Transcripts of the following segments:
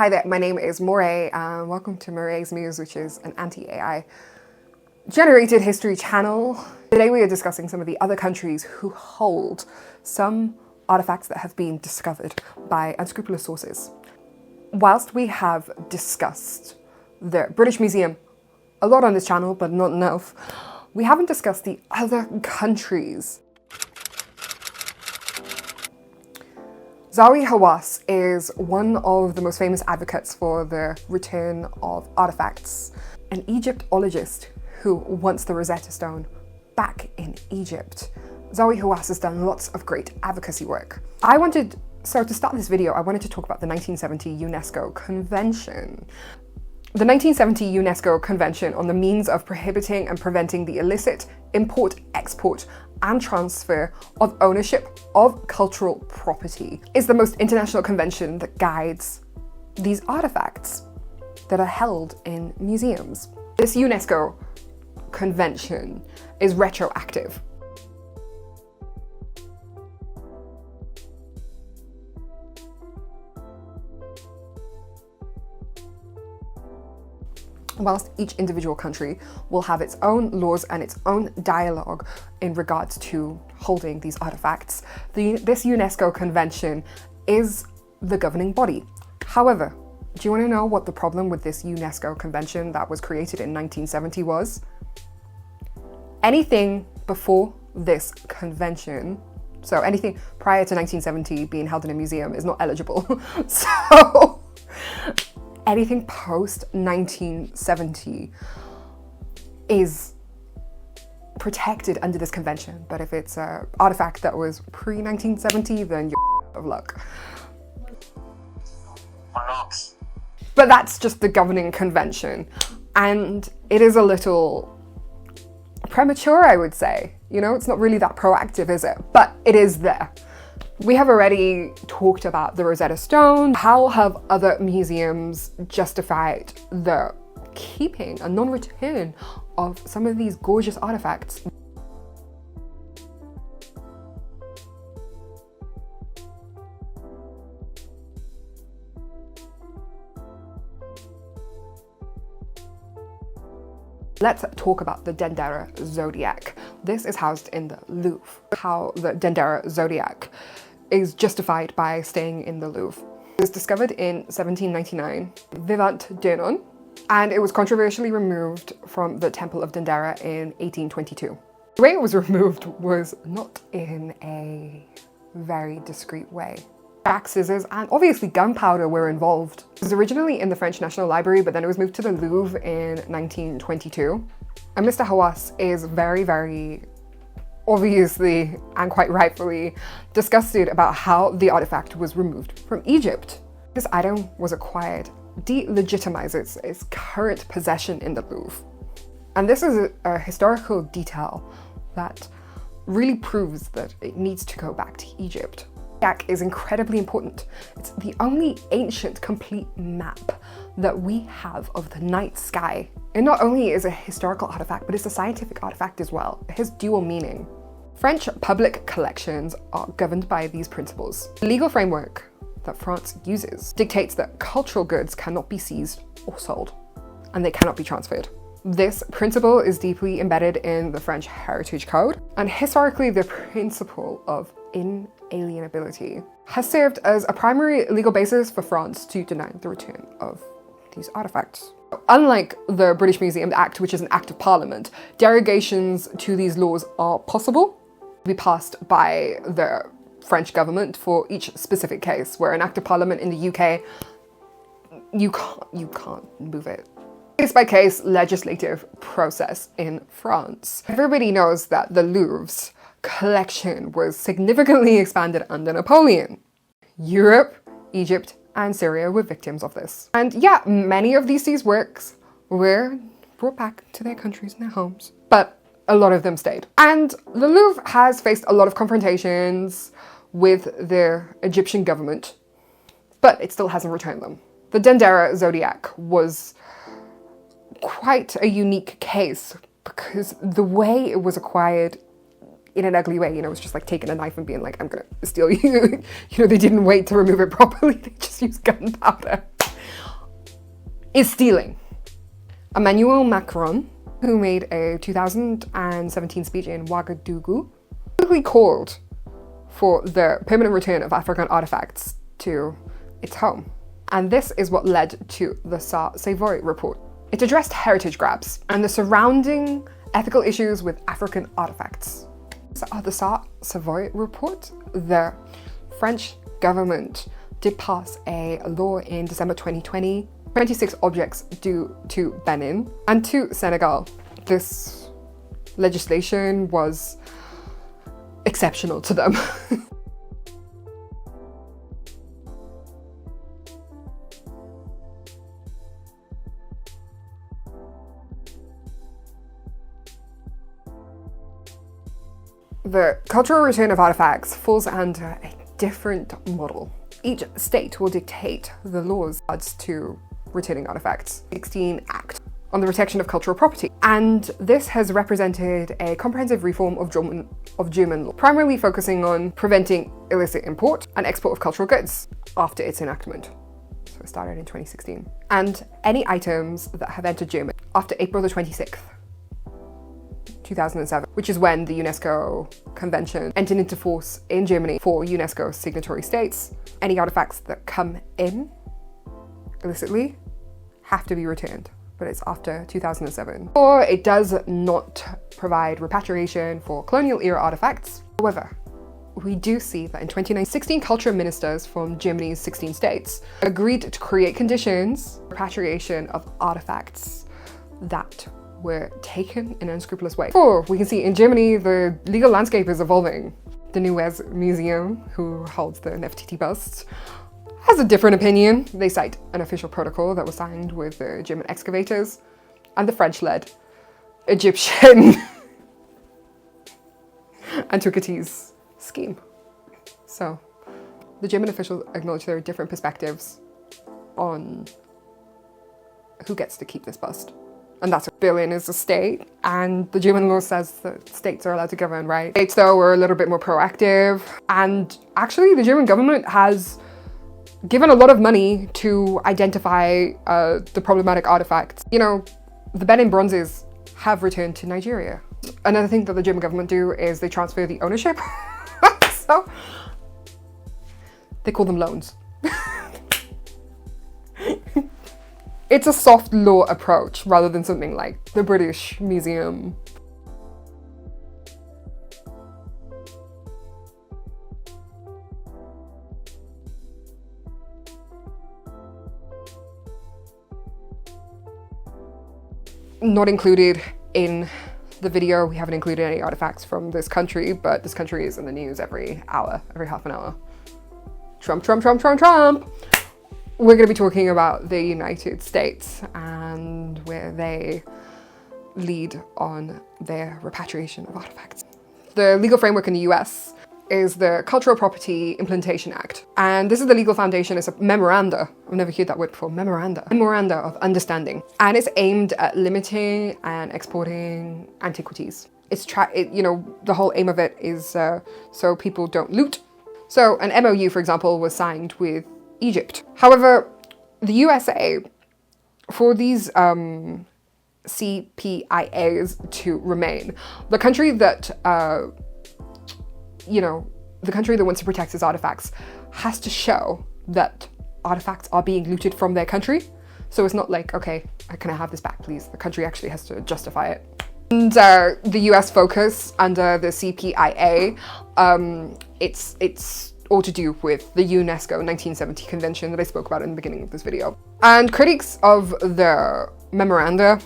Hi there, my name is Moray, and welcome to Moray's Muse, which is an anti-AI generated history channel. Today we are discussing some of the other countries who hold some artifacts that have been discovered by unscrupulous sources. Whilst we have discussed the British Museum a lot on this channel, but not enough, we haven't discussed the other countries. Zahi Hawass is one of the most famous advocates for the return of artifacts, an Egyptologist who wants the Rosetta Stone back in Egypt. Zahi Hawass has done lots of great advocacy work. So to start this video, I wanted to talk about the 1970 UNESCO Convention. The 1970 UNESCO Convention on the means of prohibiting and preventing the illicit import, export, and transfer of ownership of cultural property is the most international convention that guides these artifacts that are held in museums. This UNESCO convention is retroactive. Whilst each individual country will have its own laws and its own dialogue in regards to holding these artifacts, this UNESCO convention is the governing body. However, do you want to know what the problem with this UNESCO convention that was created in 1970 was? Anything before this convention, so anything prior to 1970 being held in a museum, is not eligible. So anything post 1970 is protected under this convention. But if it's an artifact that was pre-1970, then you're out of luck. But that's just the governing convention. And it is a little premature, I would say. You know, it's not really that proactive, is it? But it is there. We have already talked about the Rosetta Stone. How have other museums justified the keeping and non-return of some of these gorgeous artifacts? Let's talk about the Dendera Zodiac. This is housed in the Louvre. How the Dendera Zodiac is justified by staying in the Louvre. It was discovered in 1799, Vivant Denon, and it was controversially removed from the Temple of Dendera in 1822. The way it was removed was not in a very discreet way. Jack scissors and obviously gunpowder were involved. It was originally in the French National Library, but then it was moved to the Louvre in 1922. And Mr. Hawass is very obviously and quite rightfully disgusted about how the artifact was removed from Egypt. This item was acquired, delegitimizes its current possession in the Louvre. And this is a historical detail that really proves that it needs to go back to Egypt. Zodiac is incredibly important. It's the only ancient complete map that we have of the night sky. It not only is a historical artifact, but it's a scientific artifact as well. It has dual meaning. French public collections are governed by these principles. The legal framework that France uses dictates that cultural goods cannot be seized or sold, and they cannot be transferred. This principle is deeply embedded in the French Heritage Code, and historically the principle of inalienability has served as a primary legal basis for France to deny the return of these artifacts. Unlike the British Museum Act, which is an act of parliament, derogations to these laws are possible to be passed by the French government for each specific case, where an act of parliament in the UK, you can't move it. Case by case legislative process in France. Everybody knows that the Louvre's collection was significantly expanded under Napoleon. Europe, Egypt, and Syria were victims of this. And yeah, many of these works were brought back to their countries and their homes, but a lot of them stayed. And the Louvre has faced a lot of confrontations with the Egyptian government, but it still hasn't returned them. The Dendera Zodiac was quite a unique case because the way it was acquired in an ugly way, you know, it was just like taking a knife and being like, I'm gonna steal you. You know, they didn't wait to remove it properly, they just used gunpowder. is stealing. Emmanuel Macron, who made a 2017 speech in Ouagadougou, publicly called for the permanent return of African artifacts to its home. And this is what led to the Savoy report. It addressed heritage grabs and the surrounding ethical issues with African artifacts. The Savoy report, the French government did pass a law in December 2020, 26 objects due to Benin and to Senegal. This legislation was exceptional to them. The cultural return of artifacts falls under a different model. Each state will dictate the laws to returning artifacts. 16 Act on the Protection of Cultural Property. And this has represented a comprehensive reform of German law, primarily focusing on preventing illicit import and export of cultural goods after its enactment. So it started in 2016. And any items that have entered Germany after April the 26th, 2007, which is when the UNESCO Convention entered into force in Germany for UNESCO signatory states. Any artifacts that come in illicitly have to be returned, but it's after 2007. Or it does not provide repatriation for colonial era artifacts. However, we do see that in 2019, 16 culture ministers from Germany's 16 states agreed to create conditions for repatriation of artifacts that were taken in an unscrupulous way. Or we can see in Germany, the legal landscape is evolving. The Neues Museum, who holds the Nefertiti busts, has a different opinion. They cite an official protocol that was signed with the German excavators and the French-led Egyptian Antiquities scheme. So the German officials acknowledge there are different perspectives on who gets to keep this bust. And that's what Berlin is a state, and the German law says that states are allowed to govern, right? States, though, were a little bit more proactive, and actually the German government has given a lot of money to identify the problematic artifacts. You know, the Benin Bronzes have returned to Nigeria. Another thing that the German government do is they transfer the ownership. So they call them loans. It's a soft law approach rather than something like the British Museum. Not included in the video, we haven't included any artifacts from this country, but this country is in the news every hour, every half an hour. Trump, Trump, Trump, Trump, Trump! We're going to be talking about the United States and where they lead on their repatriation of artifacts. The legal framework in the US is the Cultural Property Implementation Act. And this is the legal foundation. It's a memoranda. I've never heard that word before. Memoranda. Memoranda of understanding. And it's aimed at limiting and exporting antiquities. The whole aim of it is so people don't loot. So an MOU, for example, was signed with Egypt. However, the USA, for these CPIAs to remain, the country that wants to protect its artifacts has to show that artifacts are being looted from their country. So it's not like, okay, can I have this back, please? The country actually has to justify it. And the US focus under the CPIA, it's all to do with the UNESCO 1970 convention that I spoke about in the beginning of this video. And critics of the memoranda,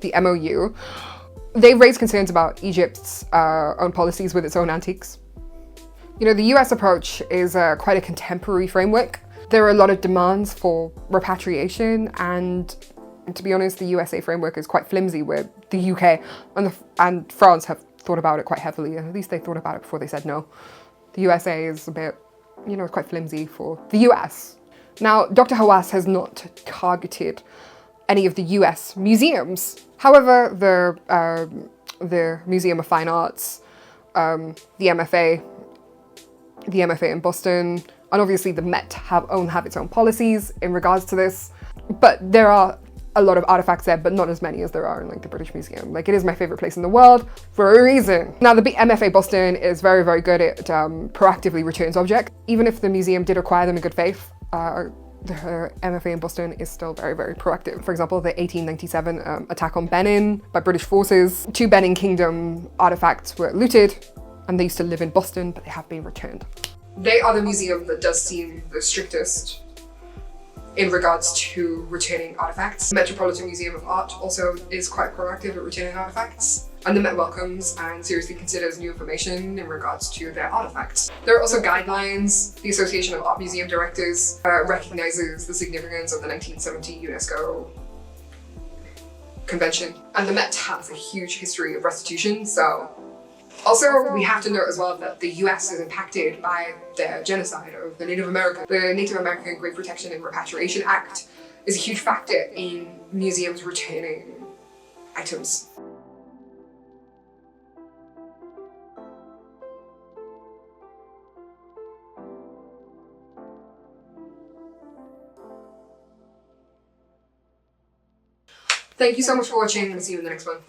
the MOU, they raise concerns about Egypt's own policies with its own antiques. You know, the US approach is quite a contemporary framework. There are a lot of demands for repatriation, and to be honest, the USA framework is quite flimsy, where the UK and France have thought about it quite heavily, and at least they thought about it before they said no. The USA is a bit, quite flimsy for the US. Now, Dr. Hawass has not targeted any of the US museums. However, the Museum of Fine Arts, the MFA in Boston, and obviously the Met have its own policies in regards to this. But there are a lot of artifacts there, but not as many as there are in like the British Museum. Like, it is my favorite place in the world for a reason. Now, the MFA Boston is very, very good at proactively returns objects. Even if the museum did acquire them in good faith, the MFA in Boston is still very, very proactive. For example, the 1897 attack on Benin by British forces. 2 Benin Kingdom artifacts were looted, and they used to live in Boston, but they have been returned. They are the museum that does seem the strictest in regards to returning artifacts. The Metropolitan Museum of Art also is quite proactive at returning artifacts. And the Met welcomes and seriously considers new information in regards to their artifacts. There are also guidelines. The Association of Art Museum Directors recognizes the significance of the 1970 UNESCO Convention. And the Met has a huge history of restitution, so. Also, we have to note as well that the US is impacted by the genocide of the Native Americans. The Native American Great Protection and Repatriation Act is a huge factor in museums returning items. Thank you so much for watching, and see you in the next one.